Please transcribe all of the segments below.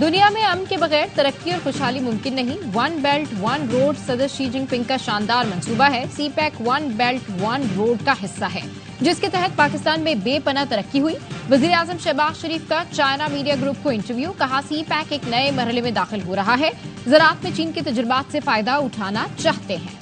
دنیا میں امن کے بغیر ترقی اور خوشحالی ممکن نہیں۔ ون بیلٹ ون روڈ صدر شی جن پنگ کا شاندار منصوبہ ہے۔ CPEC one belt one road کا حصہ ہے، جس کے تحت پاکستان میں بے پناہ ترقی ہوئی۔ وزیر اعظم شہباز شریف کا چائنا میڈیا گروپ کو انٹرویو، کہا سی پیک ایک نئے مرحلے میں داخل ہو رہا ہے، زراعت میں چین کے تجربات سے فائدہ اٹھانا چاہتے ہیں۔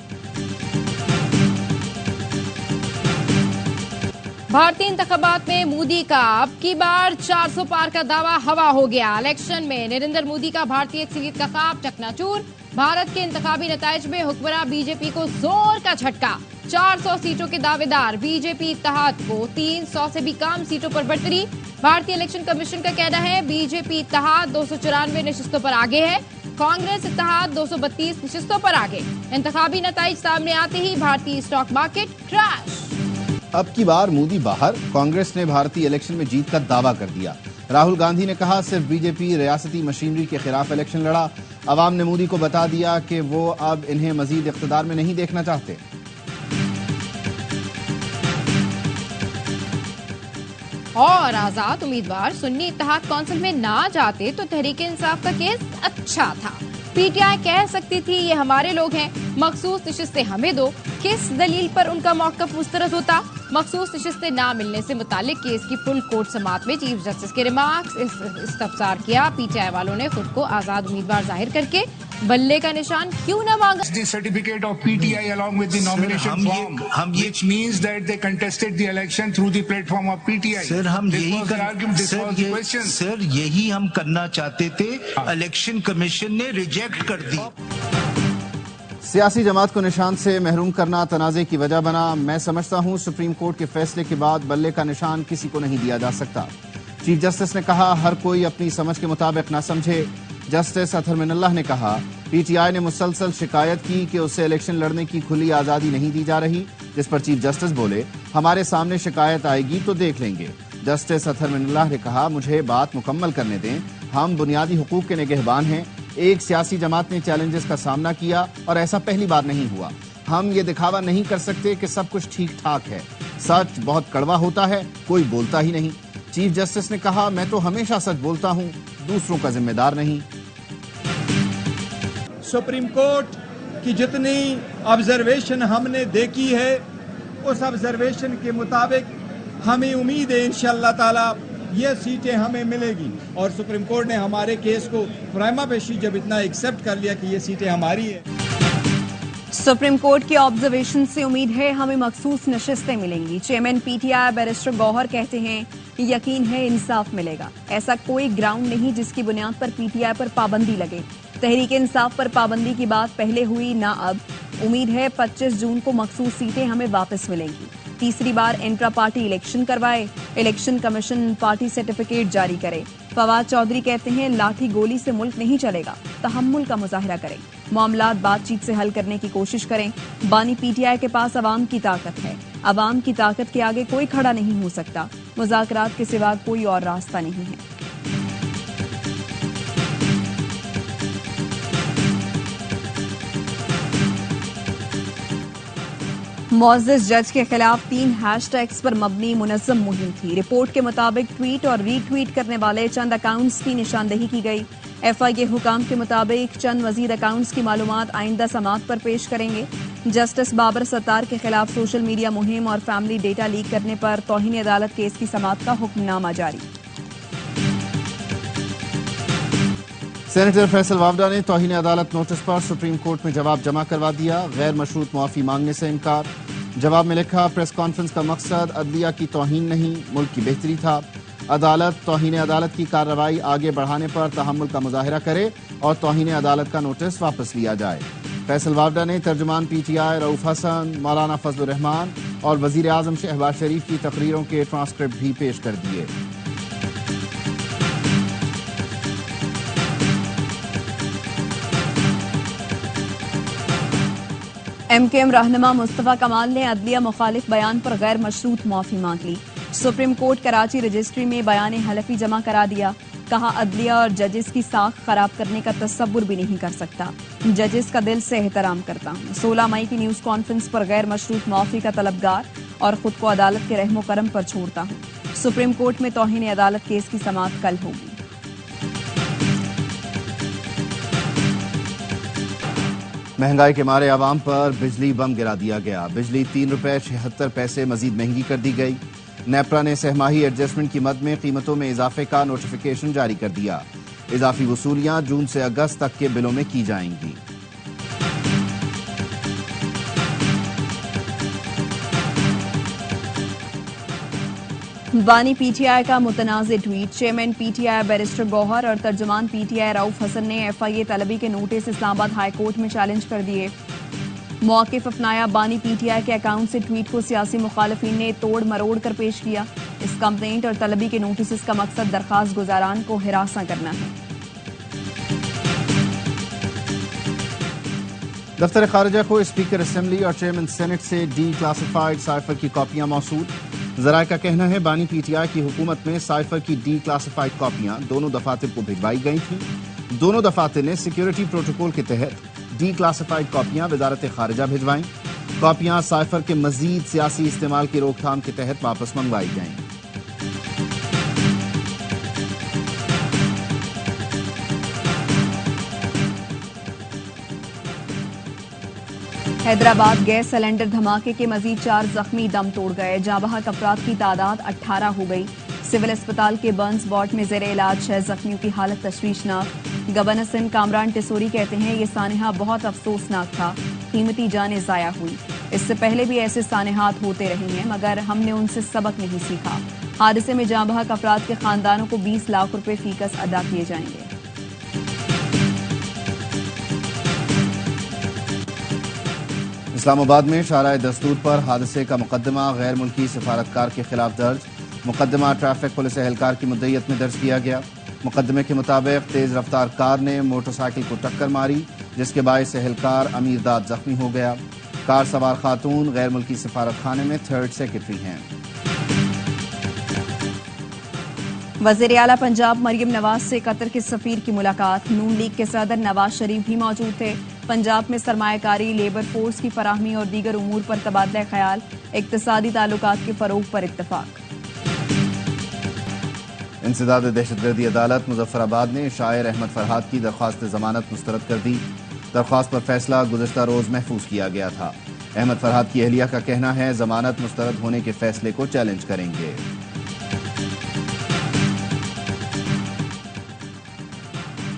بھارتی انتخابات میں مودی کا اب کی بار 400 پار کا دعویٰ ہوا ہو گیا۔ الیکشن میں نریندر مودی کا بھارتی اکثریت کا خواب چکنا چور۔ بھارت کے انتخابی نتائج میں حکمراں بی جے پی کو زور کا جھٹکا۔ 400 سیٹوں کے دعوے دار بی جے پی اتحاد کو 300 سے بھی کم سیٹوں پر برتری۔ بھارتی الیکشن کمیشن کا کہنا ہے بی جے پی اتحاد 294 نشستوں پر آگے ہے، کانگریس اتحاد 232 نشستوں پر آگے۔ انتخابی نتائج سامنے آتے ہی بھارتی اسٹاک مارکیٹ کریش۔ اب کی بار مودی باہر، کانگریس نے بھارتی الیکشن میں جیت کا دعویٰ کر دیا۔ راہل گاندھی نے کہا صرف بی جے پی ریاستی مشینری کے خلاف الیکشن لڑا۔ عوام نے مودی کو بتا دیا کہ وہ اب انہیں مزید اقتدار میں نہیں دیکھنا چاہتے۔ اور آزاد امیدوار سنی اتحاد کونسل میں نہ جاتے تو تحریک انصاف کا کیس اچھا تھا۔ پی ٹی آئی کہہ سکتی تھی یہ ہمارے لوگ ہیں، مخصوص نشستیں ہمیں دو۔ کس دلیل پر ان کا موقف مسترد ہوتا؟ مخصوص نشستیں نہ ملنے سے متعلق کیس کی فل کورٹ سماعت میں چیف جسٹس کے ریمارکس استفسار کیا۔ پی ٹی آئی والوں نے خود کو آزاد امیدوار ظاہر کر کے بلے کا نشان کیوں نہ مانگا؟ The certificate of PTI along with the nomination form, which means that they contested the election through the platform of PTI. سر ہم This was the argument, this was the question. سر یہی ہم کرنا چاہتے تھے، الیکشن کمیشن نے reject کر دی۔ سیاسی جماعت کو نشان سے محروم کرنا تنازع کی وجہ بنا۔ میں سمجھتا ہوں سپریم کورٹ کے فیصلے کے بعد بلے کا نشان کسی کو نہیں دیا جا سکتا۔ چیف جسٹس نے کہا ہر کوئی اپنی سمجھ کے مطابق نہ سمجھے۔ جسٹس اطہر من اللہ نے کہا پی ٹی آئی نے مسلسل شکایت کی کہ اسے الیکشن لڑنے کی کھلی آزادی نہیں دی جا رہی، جس پر چیف جسٹس بولے ہمارے سامنے شکایت آئے گی تو دیکھ لیں گے۔ جسٹس اطہر من اللہ نے کہا مجھے بات مکمل کرنے دیں، ہم بنیادی حقوق کے نگہبان ہیں۔ ایک سیاسی جماعت نے چیلنجز کا سامنا کیا اور ایسا پہلی بار نہیں ہوا۔ ہم یہ دکھاوا نہیں کر سکتے کہ سب کچھ ٹھیک ٹھاک ہے۔ سچ بہت کڑوا ہوتا ہے، کوئی بولتا ہی نہیں۔ چیف جسٹس نے کہا میں تو ہمیشہ سچ بولتا ہوں، دوسروں کا ذمہ دار نہیں۔ سپریم کورٹ کی جتنی آبزرویشن ہم نے دیکھی ہے اس آبزرویشن کے مطابق ہمیں امید ہے انشاءاللہ تعالی یہ سیٹیں ہمیں ملے گی، اور سپریم کورٹ نے ہمارے کیس کو پرائما پیشی جب اتنا ایکسپٹ کر لیا کہ یہ سیٹیں ہماری ہیں۔ سپریم کورٹ کی آبزرویشن سے امید ہے ہمیں مخصوص نشستیں ملیں گی۔ Chairman P T I barrister Gohar کہتے ہیں یقین ہے انصاف ملے گا، ایسا کوئی گراؤنڈ نہیں جس کی بنیاد پر پی ٹی آئی پر پابندی لگے۔ تحریک انصاف پر پابندی کی بات پہلے ہوئی نہ اب۔ امید ہے 25 جون کو مخصوص سیٹیں ہمیں واپس ملیں گی۔ تیسری بار انٹرا پارٹی الیکشن کروائے، الیکشن کمیشن پارٹی سرٹیفکیٹ جاری کرے۔ فواد چودھری کہتے ہیں لاٹھی گولی سے ملک نہیں چلے گا، تحمل کا مظاہرہ کریں، معاملات بات چیت سے حل کرنے کی کوشش کریں۔ بانی پی ٹی آئی کے پاس عوام کی طاقت ہے، عوام کی طاقت کے آگے کوئی کھڑا نہیں ہو سکتا، مذاکرات کے سوا کوئی اور راستہ نہیں ہے۔ معزز جج کے خلاف 3 ہیش ٹیگز پر مبنی منظم مہم تھی۔ رپورٹ کے مطابق ٹویٹ اور ری ٹویٹ کرنے والے چند اکاؤنٹس کی نشاندہی کی گئی۔ ایف آئی اے حکام کے مطابق چند مزید اکاؤنٹس کی معلومات آئندہ سماعت پر پیش کریں گے۔ جسٹس بابر ستار کے خلاف سوشل میڈیا مہم اور فیملی ڈیٹا لیک کرنے پر توہین عدالت کیس کی سماعت کا حکم نامہ جاری۔ سینیٹر فیصل وافڈا نے توہین عدالت نوٹس پر سپریم کورٹ میں جواب جمع کروا دیا، غیر مشروط معافی مانگنے سے انکار۔ جواب میں لکھا پریس کانفرنس کا مقصد عدلیہ کی توہین نہیں، ملک کی بہتری تھا۔ عدالت توہین عدالت کی کارروائی آگے بڑھانے پر تحمل کا مظاہرہ کرے اور توہین عدالت کا نوٹس واپس لیا جائے۔ فیصل وافڈا نے ترجمان پی ٹی آئی رؤوف حسن، مولانا فضل الرحمان اور وزیر اعظم شہباز شریف کی تقریروں کے ٹرانسکرپٹ بھی پیش کر دیے۔ ایم کیو ایم رہنما مصطفیٰ کمال نے عدلیہ مخالف بیان پر غیر مشروط معافی مانگ لی۔ سپریم کورٹ کراچی رجسٹری میں بیان حلفی جمع کرا دیا، کہا عدلیہ اور ججز کی ساکھ خراب کرنے کا تصور بھی نہیں کر سکتا، ججز کا دل سے احترام کرتا ہوں۔ 16 مئی کی نیوز کانفرنس پر غیر مشروط معافی کا طلبگار اور خود کو عدالت کے رحم و کرم پر چھوڑتا ہوں۔ سپریم کورٹ میں توہین عدالت کیس کی سماعت کل ہوگی۔ مہنگائی کے مارے عوام پر بجلی بم گرا دیا گیا. بجلی 3 روپے 76 پیسے مزید مہنگی کر دی گئی. نیپرا نے سہ ماہی ایڈجسٹمنٹ کی مد میں قیمتوں میں اضافے کا نوٹیفیکیشن جاری کر دیا. اضافی وصولیاں جون سے اگست تک کے بلوں میں کی جائیں گی. بانی پی ٹی آئی کا متنازع tweet. Chairman P T I barrister Gohar اور ترجمان پی ٹی آئی رؤف حسن نے ایف آئی اے طلبی کے نوٹس اسلام آباد ہائی کورٹ میں چیلنج کر دیے. موقف اپنایا. بانی پی ٹی آئی کے اکاؤنٹ سے ٹویٹ کو سیاسی مخالفین نے توڑ مروڑ کر پیش کیا. اس کمپلینٹ اور طلبی کے نوٹسز کا مقصد درخواست گزاران کو ہراساں کرنا ہے. دفتر خارجہ کو اسپیکر اسمبلی اور چیئرمین سینٹ سے ڈی کلاسیفائیڈ سائفر کی کاپیاں موصول. ذرائع کا کہنا ہے بانی پی ٹی آئی کی حکومت میں سائفر کی ڈی کلاسیفائیڈ کاپیاں دونوں دفاتر کو بھجوائی گئی تھیں. دونوں دفاتر نے سیکیورٹی پروٹوکول کے تحت ڈی کلاسیفائیڈ کاپیاں وزارت خارجہ بھجوائیں. کاپیاں سائفر کے مزید سیاسی استعمال کی روک تھام کے تحت واپس منگوائی گئیں. حیدرآباد گیس سلنڈر دھماکے کے مزید 4 زخمی دم توڑ گئے. جاں بحق افراد کی تعداد 18 ہو گئی. سول اسپتال کے برنز وارڈ میں زیر علاج 6 زخمیوں کی حالت تشویشناک. گورنر سندھ کامران ٹیسوری کہتے ہیں یہ سانحہ بہت افسوسناک تھا. قیمتی جانیں ضائع ہوئی. اس سے پہلے بھی ایسے سانحات ہوتے رہے ہیں مگر ہم نے ان سے سبق نہیں سیکھا. حادثے میں جاں بحق افراد کے خاندانوں کو 20 لاکھ روپے فی کس ادا کیے جائیں گے. اسلام آباد میں شارع دستور پر حادثے کا مقدمہ غیر ملکی سفارتکار کے خلاف درج. مقدمہ ٹریفک پولیس اہلکار کی مدعیت میں درج کیا گیا. مقدمے کے مطابق تیز رفتار کار نے موٹر سائیکل کو ٹکر ماری جس کے باعث اہلکار امیر داد زخمی ہو گیا. کار سوار خاتون غیر ملکی سفارت خانے میں 3rd سیکرٹری ہیں. وزیر اعلیٰ پنجاب مریم نواز سے قطر کے سفیر کی ملاقات. نون لیگ کے صدر نواز شریف بھی موجود تھے. پنجاب میں سرمایہ کاری، لیبر فورس کی فراہمی اور دیگر امور پر تبادلہ خیال. اقتصادی تعلقات کے فروغ پر اتفاق. انسداد دہشت گردی عدالت مظفر آباد نے شاعر احمد فرحاد کی درخواست ضمانت مسترد کر دی. درخواست پر فیصلہ گزشتہ روز محفوظ کیا گیا تھا. احمد فرحاد کی اہلیہ کا کہنا ہے ضمانت مسترد ہونے کے فیصلے کو چیلنج کریں گے.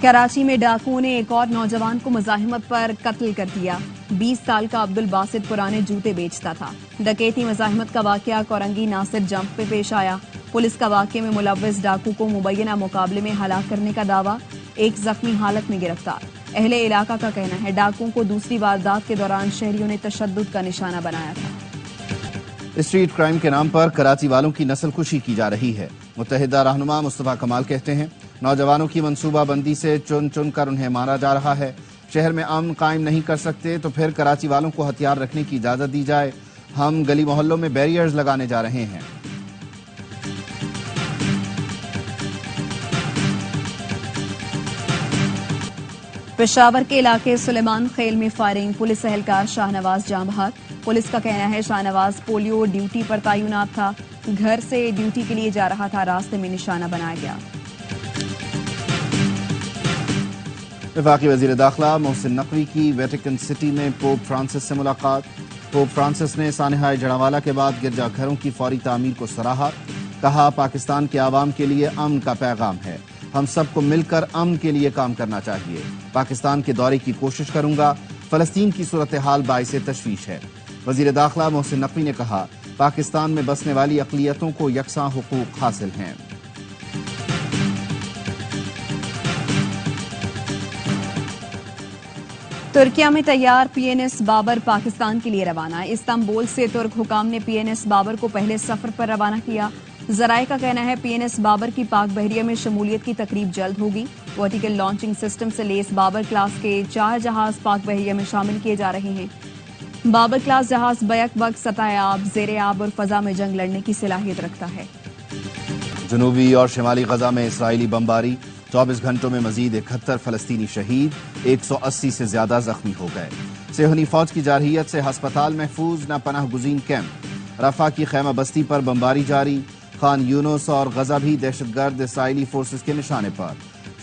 کراچی میں ڈاکوؤں نے ایک اور نوجوان کو مزاحمت پر قتل کر دیا. 20 سال کا عبد الباسط پرانے جوتے بیچتا تھا. ڈکیتی مزاحمت کا واقعہ کورنگی ناصر جمپ پہ پیش آیا. پولیس کا واقعے میں ملوث ڈاکو کو مبینہ مقابلے میں ہلاک کرنے کا دعویٰ. ایک زخمی حالت میں گرفتار. اہل علاقہ کا کہنا ہے ڈاکوؤں کو دوسری واردات کے دوران شہریوں نے تشدد کا نشانہ بنایا تھا. اسٹریٹ کرائم کے نام پر کراچی والوں کی نسل کشی کی جا رہی ہے. متحدہ رہنما مصطفیٰ کمال کہتے ہیں نوجوانوں کی منصوبہ بندی سے چن چن کر انہیں مارا جا رہا ہے. شہر میں امن قائم نہیں کر سکتے تو پھر کراچی والوں کو ہتھیار رکھنے کی اجازت دی جائے. ہم گلی محلوں میں بیریئرز لگانے جا رہے ہیں. پشاور کے علاقے سلیمان خیل میں فائرنگ. پولیس اہلکار شاہ نواز جاں بحق. پولیس کا کہنا ہے شاہ نواز پولیو ڈیوٹی پر تعینات تھا. گھر سے ڈیوٹی کے لیے جا رہا تھا. راستے میں نشانہ بنایا گیا. وفاقی وزیر داخلہ محسن نقوی کی ویٹیکن سٹی میں پوپ فرانسس سے ملاقات. پوپ فرانسس نے سانحہ جڑاوالا کے بعد گرجا گھروں کی فوری تعمیر کو سراہا. کہا پاکستان کے عوام کے لیے امن کا پیغام ہے. ہم سب کو مل کر امن کے لیے کام کرنا چاہیے. پاکستان کے دورے کی کوشش کروں گا. فلسطین کی صورتحال باعث تشویش ہے. وزیر داخلہ محسن نقوی نے کہا پاکستان میں بسنے والی اقلیتوں کو یکساں حقوق حاصل ہیں. ترکیہ میں تیار پی این ایس بابر پاکستان کے لیے روانہ. استنبول سے ترک حکام نے پی این ایس بابر کو پہلے سفر پر روانہ کیا. ذرائع کا کہنا ہے پی این ایس بابر کی پاک بحریہ میں شمولیت کی تقریب جلد ہوگی. ورٹیکل لانچنگ سسٹم سے لیس بابر کلاس کے 4 جہاز پاک بحریہ میں شامل کیے جا رہے ہیں. بابر کلاس جہاز بیک وقت سطح آب، زیر آب اور فضا میں جنگ لڑنے کی صلاحیت رکھتا ہے. جنوبی اور شمالی غزہ میں اسرائیلی بمباری. 24 گھنٹوں میں مزید 71 فلسطینی شہید، 180 سے زیادہ زخمی ہو گئے. صہیونی فوج کی جارحیت سے ہسپتال محفوظ، نہ پناہ گزین کیمپ. رفح کی خیمہ بستی پر بمباری جاری. خان یونس اور غزہ بھی دہشت گرد اسرائیلی فورسز کے نشانے پر.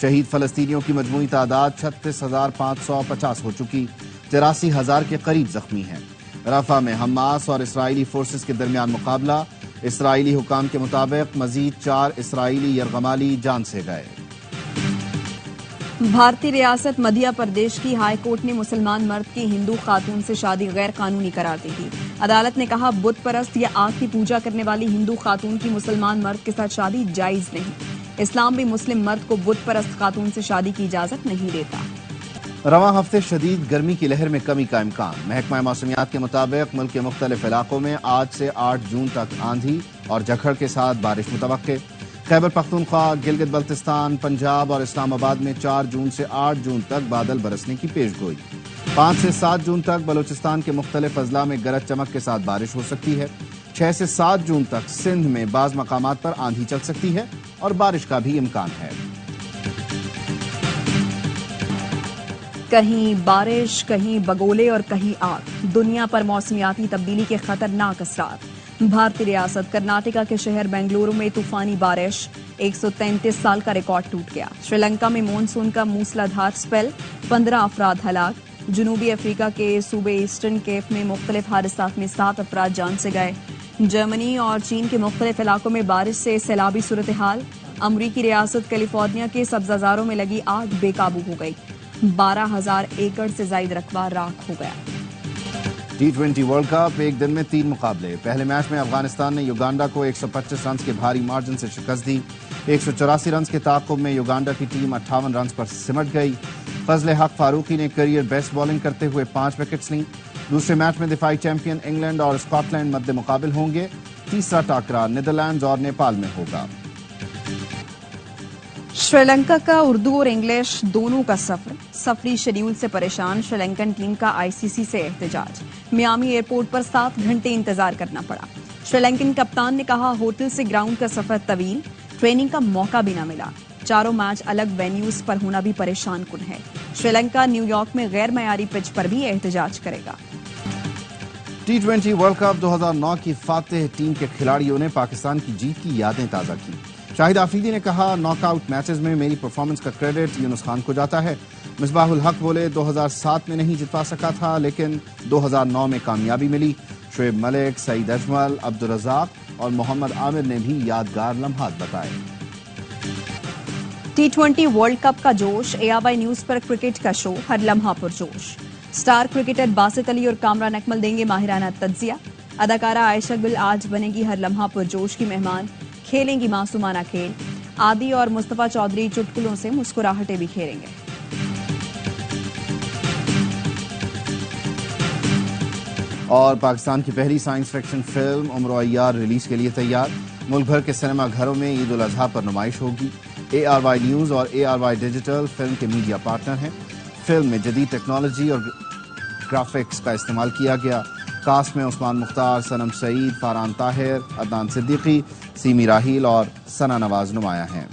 شہید فلسطینیوں کی مجموعی تعداد 36,550 ہو چکی. 83,000 کے قریب زخمی ہیں۔ رفح میں حماس اور اسرائیلی فورسز کے درمیان مقابلہ، اسرائیلی حکام کے مطابق مزید 4 اسرائیلی یرغمالی جان سے گئے۔ بھارتی ریاست مدھیہ پردیش کی ہائی کورٹ نے مسلمان مرد کی ہندو خاتون سے شادی غیر قانونی قرار دی تھی۔ عدالت نے کہا بت پرست یا آگ کی پوجا کرنے والی ہندو خاتون کی مسلمان مرد کے ساتھ شادی جائز نہیں۔ اسلام بھی مسلم مرد کو بت پرست خاتون سے شادی کی اجازت نہیں دیتا۔ رواں ہفتے شدید گرمی کی لہر میں کمی کا امکان۔ محکمہ موسمیات کے مطابق ملک کے مختلف علاقوں میں آج سے 8 جون تک آندھی اور جھکڑ کے ساتھ بارش متوقع۔ خیبر پختونخوا، گلگت بلتستان، پنجاب اور اسلام آباد میں 4 جون سے 8 جون تک بادل برسنے کی پیش گوئی۔ 5 سے 7 جون تک بلوچستان کے مختلف اضلاع میں گرج چمک کے ساتھ بارش ہو سکتی ہے۔ 6 سے 7 جون تک سندھ میں بعض مقامات پر آندھی چل سکتی ہے اور بارش کا بھی امکان ہے۔ کہیں بارش، کہیں بگولے اور کہیں آگ، دنیا پر موسمیاتی تبدیلی کے خطرناک اثرات۔ بھارتی ریاست کرناٹکا کے شہر بنگلورو میں طوفانی بارش، 133 سال کا ریکارڈ ٹوٹ گیا۔ سری لنکا میں مونسون کا موسلا دھار اسپیل، 15 افراد ہلاک۔ جنوبی افریقہ کے صوبے ایسٹرن کیپ میں مختلف حادثات میں 7 افراد جان سے گئے۔ جرمنی اور چین کے مختلف علاقوں میں بارش سے سیلابی صورتحال۔ امریکی ریاست کیلیفورنیا کے سبززاروں میں لگی آگ بے قابو ہو گئی، 12,000 ایکڑ سے زائد رقبہ راکھ ہو گیا۔ T20 ورلڈ کپ ایک دن میں 3 مقابلے۔ پہلے میچ میں افغانستان نے یوگانڈا کو 125 رنز کے بھاری مارجن سے شکست دی۔ 184 رنز کے تعاقب میں یوگانڈا کی ٹیم 58 رنز پر سمٹ گئی۔ فضل حق فاروقی نے کیریئر بیسٹ بالنگ کرتے ہوئے 5 وکٹس لیں۔ دوسرے میچ میں دفاعی چیمپئن انگلینڈ اور اسکاٹ لینڈ مد مقابل ہوں گے۔ تیسرا ٹاکرا نیدرلینڈز اور نیپال میں ہوگا۔ سری لنکا کا اردو اور انگلش دونوں کا سفری شیڈیول سے پریشان سری لنکن ٹیم کا ICC سے احتجاج۔ میامی ایئرپورٹ پر 7 گھنٹے انتظار کرنا پڑا۔ سری لنکن کپتان نے کہا ہوٹل سے گراؤنڈ کا سفر طویل، ٹریننگ کا موقع بھی نہ ملا۔ چاروں میچ الگ وینیوز پر ہونا بھی پریشان کن ہے۔ سری لنکا نیو یارک میں غیر معیاری پچ پر بھی احتجاج کرے گا۔ T20 ورلڈ کپ 2009 کی فاتح ٹیم کے کھلاڑیوں نے پاکستان کی جیت کی یادیں تازہ کی۔ شاہد آفریدی نے کہا ناک آؤٹ میچز میں میری پرفارمنس کا کریڈٹ یونس خان کو جاتا ہے۔ مصباح الحق بولے 2007 میں نہیں جتوا سکا تھا لیکن 2009 میں کامیابی ملی۔ شعیب ملک، سعید اجمل، عبدالرزاق اور محمد عامر نے بھی یادگار لمحات بتائے۔ T20 ورلڈ کپ کا جوش، ARY نیوز پر کرکٹ کا شو، ہر لمحہ پرجوش۔ سٹار کرکٹر باسط علی اور کامران اکمل دیں گے ماہرانہ تجزیہ۔ اداکارہ عائشہ گل آج بنے گی ہر لمحہ پرجوش کی مہمان، کھیلیں گی معصومانہ کھیل۔ عادی اور مصطفیٰ چودھری چٹکلوں سے مسکراہٹیں بھی کھیلیں گے۔ اور پاکستان کی پہلی سائنس فکشن فلم عمر و عیار ریلیز کے لیے تیار۔ ملک بھر کے سنیما گھروں میں عید الاضحیٰ پر نمائش ہوگی۔ ARY نیوز اور ARY ڈیجیٹل فلم کے میڈیا پارٹنر ہیں۔ فلم میں جدید ٹیکنالوجی اور گرافکس کا استعمال کیا گیا۔ کاسٹ میں عثمان مختار، صنم سعید، فاران طاہر، عدنان صدیقی، سیمی راہیل اور ثنا نواز نمایاں ہیں۔